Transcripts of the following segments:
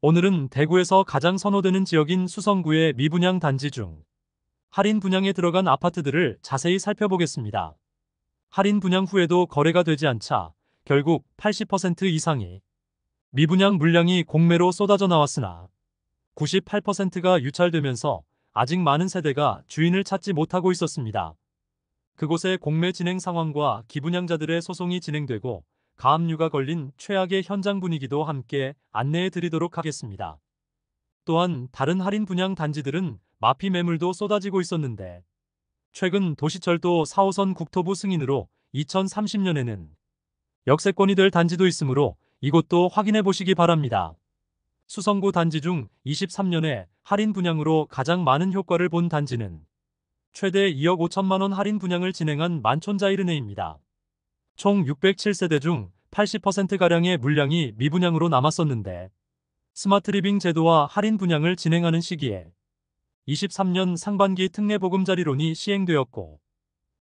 오늘은 대구에서 가장 선호되는 지역인 수성구의 미분양 단지 중 할인 분양에 들어간 아파트들을 자세히 살펴보겠습니다. 할인 분양 후에도 거래가 되지 않자 결국 80% 이상이 미분양 물량이 공매로 쏟아져 나왔으나 98%가 유찰되면서 아직 많은 세대가 주인을 찾지 못하고 있었습니다. 그곳의 공매 진행 상황과 기분양자들의 소송이 진행되고 가압류가 걸린 최악의 현장 분위기도 함께 안내해 드리도록 하겠습니다. 또한 다른 할인 분양 단지들은 마피 매물도 쏟아지고 있었는데 최근 도시철도 4호선 국토부 승인으로 2030년에는 역세권이 될 단지도 있으므로 이곳도 확인해 보시기 바랍니다. 수성구 단지 중 23년에 할인 분양으로 가장 많은 효과를 본 단지는 최대 2억 5천만 원 할인 분양을 진행한 만촌자이르네입니다. 총 607세대 중 80%가량의 물량이 미분양으로 남았었는데 스마트 리빙 제도와 할인 분양을 진행하는 시기에 23년 상반기 특례보금자리론이 시행되었고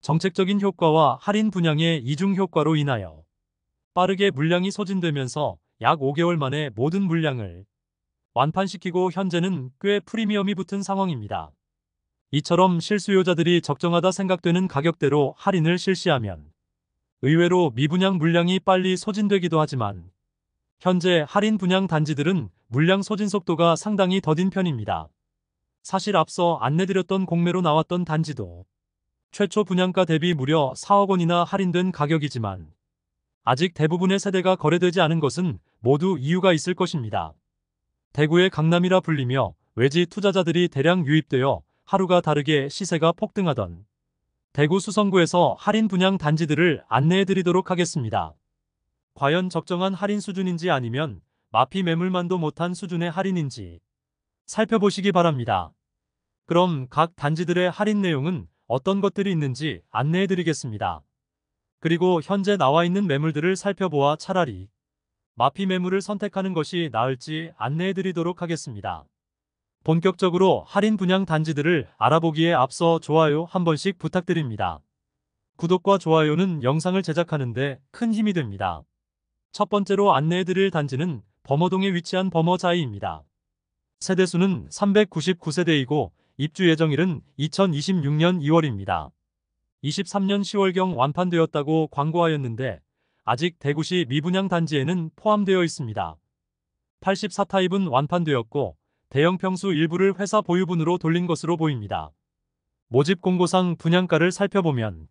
정책적인 효과와 할인 분양의 이중 효과로 인하여 빠르게 물량이 소진되면서 약 5개월 만에 모든 물량을 완판시키고 현재는 꽤 프리미엄이 붙은 상황입니다. 이처럼 실수요자들이 적정하다 생각되는 가격대로 할인을 실시하면 의외로 미분양 물량이 빨리 소진되기도 하지만 현재 할인 분양 단지들은 물량 소진 속도가 상당히 더딘 편입니다. 사실 앞서 안내드렸던 공매로 나왔던 단지도 최초 분양가 대비 무려 4억 원이나 할인된 가격이지만 아직 대부분의 세대가 거래되지 않은 것은 모두 이유가 있을 것입니다. 대구의 강남이라 불리며 외지 투자자들이 대량 유입되어 하루가 다르게 시세가 폭등하던 대구 수성구에서 할인 분양 단지들을 안내해 드리도록 하겠습니다. 과연 적정한 할인 수준인지 아니면 마피 매물만도 못한 수준의 할인인지 살펴보시기 바랍니다. 그럼 각 단지들의 할인 내용은 어떤 것들이 있는지 안내해 드리겠습니다. 그리고 현재 나와 있는 매물들을 살펴보아 차라리 마피 매물을 선택하는 것이 나을지 안내해 드리도록 하겠습니다. 본격적으로 할인 분양 단지들을 알아보기에 앞서 좋아요 한 번씩 부탁드립니다. 구독과 좋아요는 영상을 제작하는데 큰 힘이 됩니다. 첫 번째로 안내해 드릴 단지는 범어동에 위치한 범어자이입니다. 세대수는 399세대이고 입주 예정일은 2026년 2월입니다. 23년 10월경 완판되었다고 광고하였는데 아직 대구시 미분양 단지에는 포함되어 있습니다. 84타입은 완판되었고 대형 평수 일부를 회사 보유분으로 돌린 것으로 보입니다. 모집 공고상 분양가를 살펴보면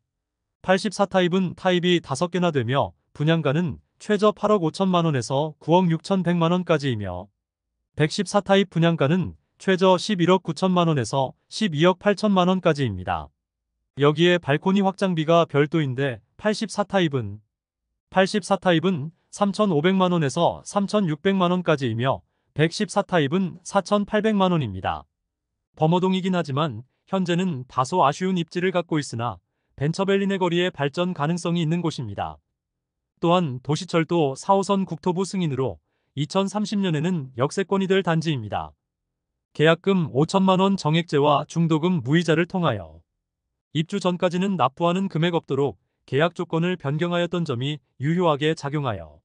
84타입은 타입이 5개나 되며 분양가는 최저 8억 5천만 원에서 9억 6천100만 원까지이며 114타입 분양가는 최저 11억 9천만 원에서 12억 8천만 원까지입니다. 여기에 발코니 확장비가 별도인데 84타입은 3,500만 원에서 3,600만 원까지이며 114타입은 4,800만 원입니다. 범어동이긴 하지만 현재는 다소 아쉬운 입지를 갖고 있으나 벤처밸리 내 거리의 발전 가능성이 있는 곳입니다. 또한 도시철도 4호선 국토부 승인으로 2030년에는 역세권이 될 단지입니다. 계약금 5천만 원 정액제와 중도금 무이자를 통하여 입주 전까지는 납부하는 금액 없도록 계약 조건을 변경하였던 점이 유효하게 작용하여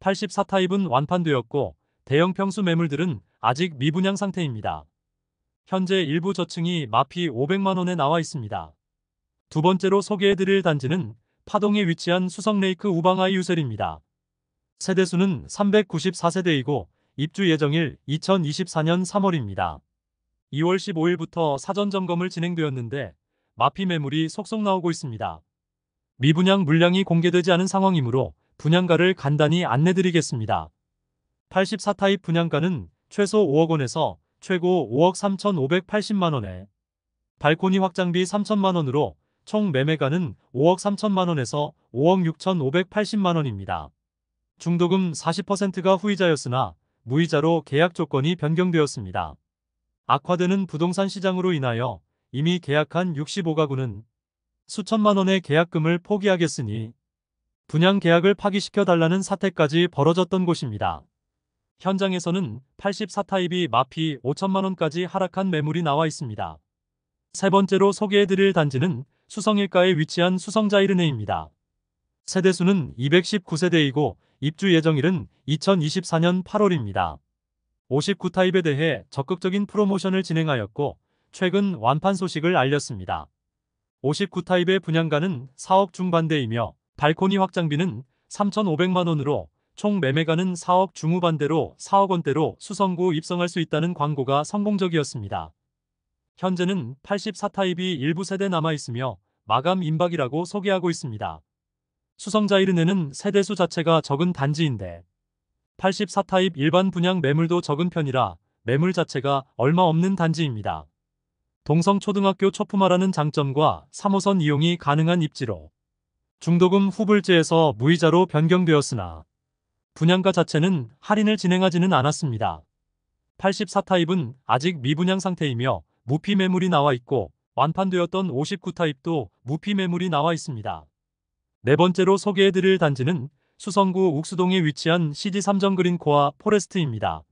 84타입은 완판되었고 대형 평수 매물들은 아직 미분양 상태입니다. 현재 일부 저층이 마피 500만 원에 나와 있습니다. 두 번째로 소개해드릴 단지는 파동에 위치한 수성레이크 우방아이 유셀입니다. 세대수는 394세대이고 입주 예정일 2024년 3월입니다. 2월 15일부터 사전 점검을 진행되었는데 마피 매물이 속속 나오고 있습니다. 미분양 물량이 공개되지 않은 상황이므로 분양가를 간단히 안내드리겠습니다. 84타입 분양가는 최소 5억 원에서 최고 5억 3,580만 원에 발코니 확장비 3천만 원으로 총 매매가는 5억 3천만 원에서 5억 6,580만 원입니다. 중도금 40%가 후이자였으나 무이자로 계약 조건이 변경되었습니다. 악화되는 부동산 시장으로 인하여 이미 계약한 65가구는 수천만 원의 계약금을 포기하겠으니 분양 계약을 파기시켜 달라는 사태까지 벌어졌던 곳입니다. 현장에서는 84타입이 마피 5천만 원까지 하락한 매물이 나와 있습니다. 세 번째로 소개해드릴 단지는 수성일가에 위치한 수성자이르네입니다. 세대수는 219세대이고 입주 예정일은 2024년 8월입니다. 59타입에 대해 적극적인 프로모션을 진행하였고 최근 완판 소식을 알렸습니다. 59타입의 분양가는 4억 중반대이며 발코니 확장비는 3,500만 원으로 총 매매가는 4억 중후반대로 4억 원대로 수성구 입성할 수 있다는 광고가 성공적이었습니다. 현재는 84타입이 일부 세대 남아있으며 마감 임박이라고 소개하고 있습니다. 수성자이르네는 세대수 자체가 적은 단지인데 84타입 일반 분양 매물도 적은 편이라 매물 자체가 얼마 없는 단지입니다. 동성초등학교 초품화라는 장점과 3호선 이용이 가능한 입지로 중도금 후불제에서 무이자로 변경되었으나 분양가 자체는 할인을 진행하지는 않았습니다. 84타입은 아직 미분양 상태이며 무피 매물이 나와 있고 완판되었던 59타입도 무피 매물이 나와 있습니다. 네 번째로 소개해드릴 단지는 수성구 욱수동에 위치한 CG3정 그린코아 포레스트입니다.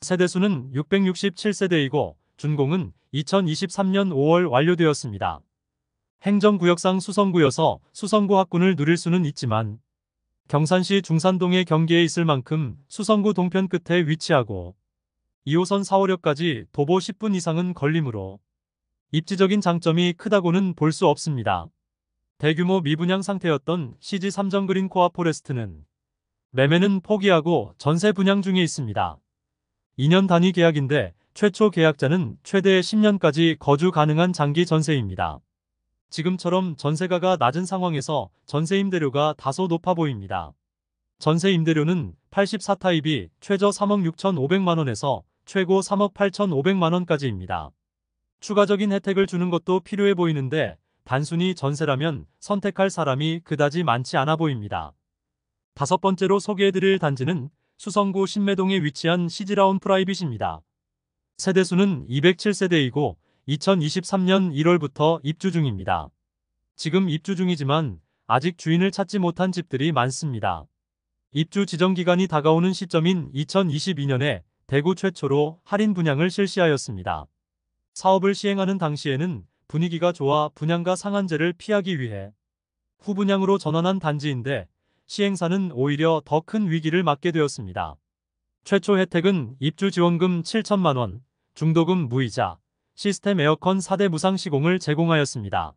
세대수는 667세대이고 준공은 2023년 5월 완료되었습니다. 행정구역상 수성구여서 수성구 학군을 누릴 수는 있지만 경산시 중산동의 경계에 있을 만큼 수성구 동편 끝에 위치하고 2호선 4호역까지 도보 10분 이상은 걸리므로 입지적인 장점이 크다고는 볼 수 없습니다. 대규모 미분양 상태였던 CG3정 그린코아 포레스트는 매매는 포기하고 전세 분양 중에 있습니다. 2년 단위 계약인데 최초 계약자는 최대 10년까지 거주 가능한 장기 전세입니다. 지금처럼 전세가가 낮은 상황에서 전세 임대료가 다소 높아 보입니다. 전세 임대료는 84타입이 최저 3억 6,500만 원에서 최고 3억 8,500만 원까지입니다. 추가적인 혜택을 주는 것도 필요해 보이는데 단순히 전세라면 선택할 사람이 그다지 많지 않아 보입니다. 다섯 번째로 소개해드릴 단지는 수성구 신매동에 위치한 시즈라운 프라이빗입니다. 세대수는 207세대이고 2023년 1월부터 입주 중입니다. 지금 입주 중이지만 아직 주인을 찾지 못한 집들이 많습니다. 입주 지정 기간이 다가오는 시점인 2022년에 대구 최초로 할인 분양을 실시하였습니다. 사업을 시행하는 당시에는 분위기가 좋아 분양가 상한제를 피하기 위해 후분양으로 전환한 단지인데 시행사는 오히려 더 큰 위기를 맞게 되었습니다. 최초 혜택은 입주 지원금 7천만 원, 중도금 무이자, 시스템 에어컨 4대 무상 시공을 제공하였습니다.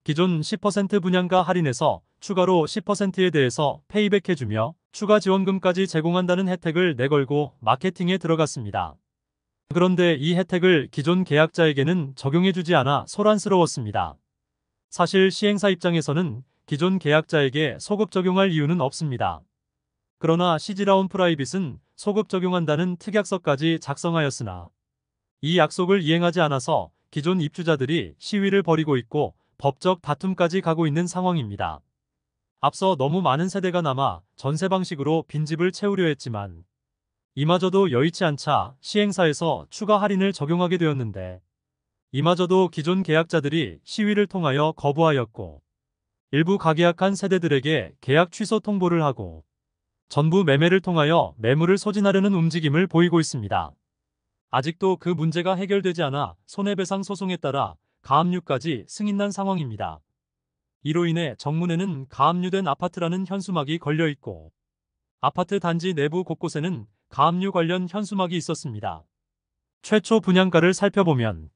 기존 10% 분양가 할인에서 추가로 10%에 대해서 페이백해주며 추가 지원금까지 제공한다는 혜택을 내걸고 마케팅에 들어갔습니다. 그런데 이 혜택을 기존 계약자에게는 적용해주지 않아 소란스러웠습니다. 사실 시행사 입장에서는 기존 계약자에게 소급 적용할 이유는 없습니다. 그러나 시즈라운 프라이빗은 소급 적용한다는 특약서까지 작성하였으나 이 약속을 이행하지 않아서 기존 입주자들이 시위를 벌이고 있고 법적 다툼까지 가고 있는 상황입니다. 앞서 너무 많은 세대가 남아 전세 방식으로 빈집을 채우려 했지만 이마저도 여의치 않자 시행사에서 추가 할인을 적용하게 되었는데 이마저도 기존 계약자들이 시위를 통하여 거부하였고 일부 가계약한 세대들에게 계약 취소 통보를 하고 전부 매매를 통하여 매물을 소진하려는 움직임을 보이고 있습니다. 아직도 그 문제가 해결되지 않아 손해배상 소송에 따라 가압류까지 승인난 상황입니다. 이로 인해 정문에는 가압류된 아파트라는 현수막이 걸려있고 아파트 단지 내부 곳곳에는 가압류 관련 현수막이 있었습니다. 최초 분양가를 살펴보면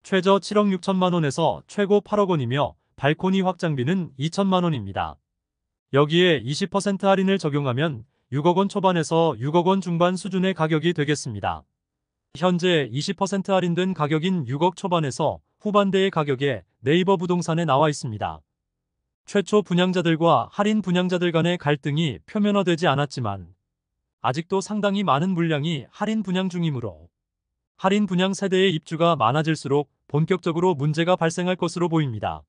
최저 7억 6천만 원에서 최고 8억 원이며 발코니 확장비는 2천만 원입니다. 여기에 20% 할인을 적용하면 6억 원 초반에서 6억 원 중반 수준의 가격이 되겠습니다. 현재 20% 할인된 가격인 6억 초반에서 후반대의 가격에 네이버 부동산에 나와 있습니다. 최초 분양자들과 할인 분양자들 간의 갈등이 표면화되지 않았지만 아직도 상당히 많은 물량이 할인 분양 중이므로 할인 분양 세대의 입주가 많아질수록 본격적으로 문제가 발생할 것으로 보입니다.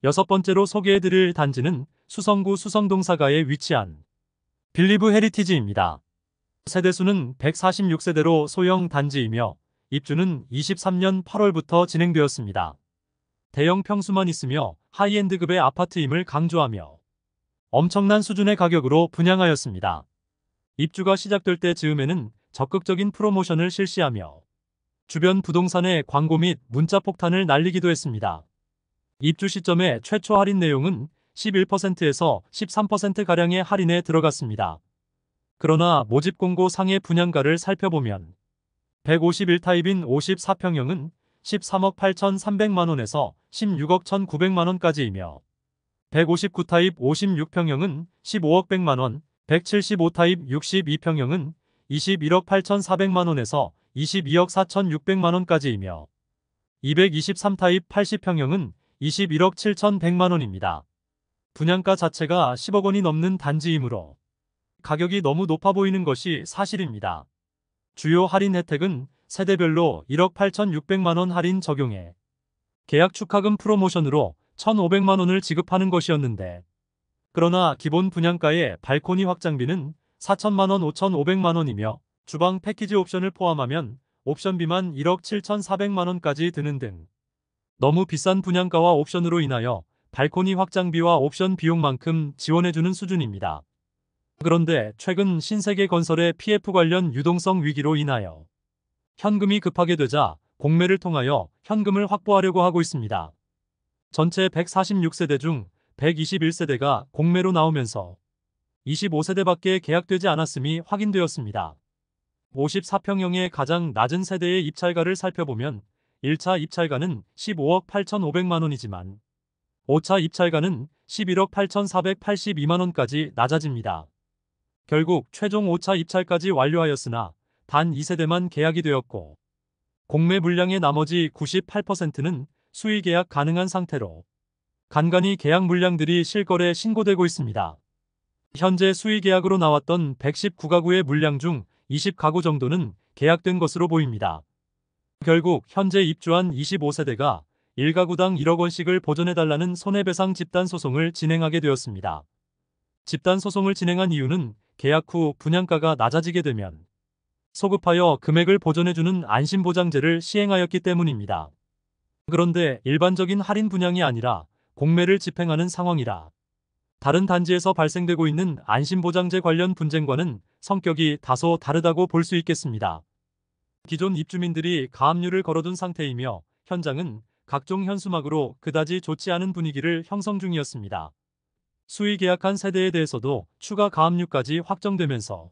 여섯 번째로 소개해드릴 단지는 수성구 수성동사가에 위치한 빌리브 헤리티지입니다. 세대수는 146세대로 소형 단지이며 입주는 23년 8월부터 진행되었습니다. 대형 평수만 있으며 하이엔드급의 아파트임을 강조하며 엄청난 수준의 가격으로 분양하였습니다. 입주가 시작될 때 즈음에는 적극적인 프로모션을 실시하며 주변 부동산에 광고 및 문자 폭탄을 날리기도 했습니다. 입주 시점에 최초 할인 내용은 11%에서 13%가량의 할인에 들어갔습니다. 그러나 모집 공고 상의 분양가를 살펴보면 151타입인 54평형은 13억 8,300만원에서 16억 1,900만원까지이며 159타입 56평형은 15억 100만원, 175타입 62평형은 21억 8,400만원에서 22억 4,600만원까지이며 223타입 80평형은 21억 7,100만원입니다. 분양가 자체가 10억 원이 넘는 단지이므로 가격이 너무 높아 보이는 것이 사실입니다. 주요 할인 혜택은 세대별로 1억 8,600만원 할인 적용해 계약 축하금 프로모션으로 1,500만원을 지급하는 것이었는데, 그러나 기본 분양가의 발코니 확장비는 4천만원 5,500만원이며 주방 패키지 옵션을 포함하면 옵션비만 1억 7,400만원까지 드는 등 너무 비싼 분양가와 옵션으로 인하여 발코니 확장비와 옵션 비용만큼 지원해주는 수준입니다. 그런데 최근 신세계 건설의 PF 관련 유동성 위기로 인하여 현금이 급하게 되자 공매를 통하여 현금을 확보하려고 하고 있습니다. 전체 146세대 중 121세대가 공매로 나오면서 25세대밖에 계약되지 않았음이 확인되었습니다. 54평형의 가장 낮은 세대의 입찰가를 살펴보면 1차 입찰가는 15억 8,500만원이지만 5차 입찰가는 11억 8,482만원까지 낮아집니다. 결국 최종 5차 입찰까지 완료하였으나 단 2세대만 계약이 되었고 공매 물량의 나머지 98%는 수의 계약 가능한 상태로 간간히 계약 물량들이 실거래 신고되고 있습니다. 현재 수의 계약으로 나왔던 119가구의 물량 중 20가구 정도는 계약된 것으로 보입니다. 결국 현재 입주한 25세대가 1가구당 1억 원씩을 보전해달라는 손해배상 집단소송을 진행하게 되었습니다. 집단소송을 진행한 이유는 계약 후 분양가가 낮아지게 되면 소급하여 금액을 보전해주는 안심보장제를 시행하였기 때문입니다. 그런데 일반적인 할인 분양이 아니라 공매를 집행하는 상황이라 다른 단지에서 발생되고 있는 안심보장제 관련 분쟁과는 성격이 다소 다르다고 볼 수 있겠습니다. 기존 입주민들이 가압류를 걸어둔 상태이며 현장은 각종 현수막으로 그다지 좋지 않은 분위기를 형성 중이었습니다. 수의 계약한 세대에 대해서도 추가 가압류까지 확정되면서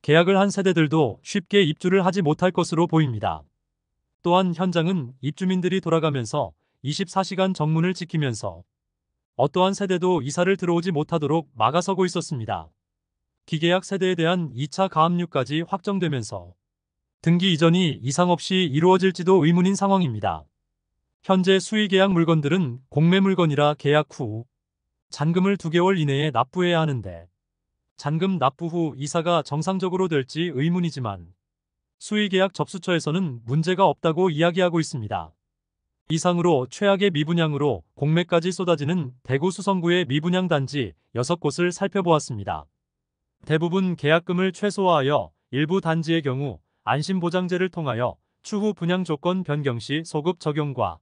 계약을 한 세대들도 쉽게 입주를 하지 못할 것으로 보입니다. 또한 현장은 입주민들이 돌아가면서 24시간 정문을 지키면서 어떠한 세대도 이사를 들어오지 못하도록 막아서고 있었습니다. 기계약 세대에 대한 2차 가압류까지 확정되면서 등기 이전이 이상 없이 이루어질지도 의문인 상황입니다. 현재 수의 계약 물건들은 공매 물건이라 계약 후 잔금을 2개월 이내에 납부해야 하는데 잔금 납부 후 이사가 정상적으로 될지 의문이지만 수의 계약 접수처에서는 문제가 없다고 이야기하고 있습니다. 이상으로 최악의 미분양으로 공매까지 쏟아지는 대구 수성구의 미분양 단지 6곳을 살펴보았습니다. 대부분 계약금을 최소화하여 일부 단지의 경우 안심보장제를 통하여 추후 분양 조건 변경 시 소급 적용과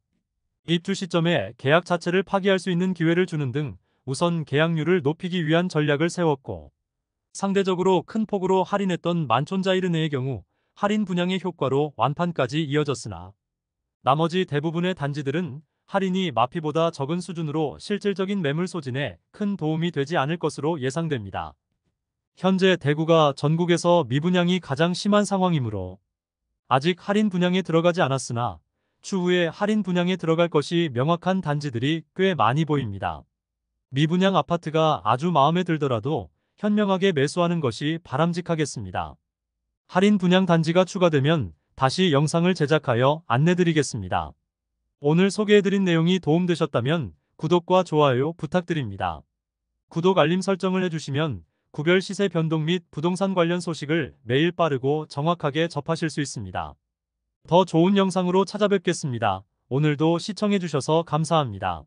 입주 시점에 계약 자체를 파기할 수 있는 기회를 주는 등 우선 계약률을 높이기 위한 전략을 세웠고, 상대적으로 큰 폭으로 할인했던 만촌자이르네의 경우 할인 분양의 효과로 완판까지 이어졌으나 나머지 대부분의 단지들은 할인이 마피보다 적은 수준으로 실질적인 매물 소진에 큰 도움이 되지 않을 것으로 예상됩니다. 현재 대구가 전국에서 미분양이 가장 심한 상황이므로 아직 할인 분양에 들어가지 않았으나 추후에 할인 분양에 들어갈 것이 명확한 단지들이 꽤 많이 보입니다. 미분양 아파트가 아주 마음에 들더라도 현명하게 매수하는 것이 바람직하겠습니다. 할인 분양 단지가 추가되면 다시 영상을 제작하여 안내드리겠습니다. 오늘 소개해드린 내용이 도움되셨다면 구독과 좋아요 부탁드립니다. 구독 알림 설정을 해주시면 구별 시세 변동 및 부동산 관련 소식을 매일 빠르고 정확하게 접하실 수 있습니다. 더 좋은 영상으로 찾아뵙겠습니다. 오늘도 시청해주셔서 감사합니다.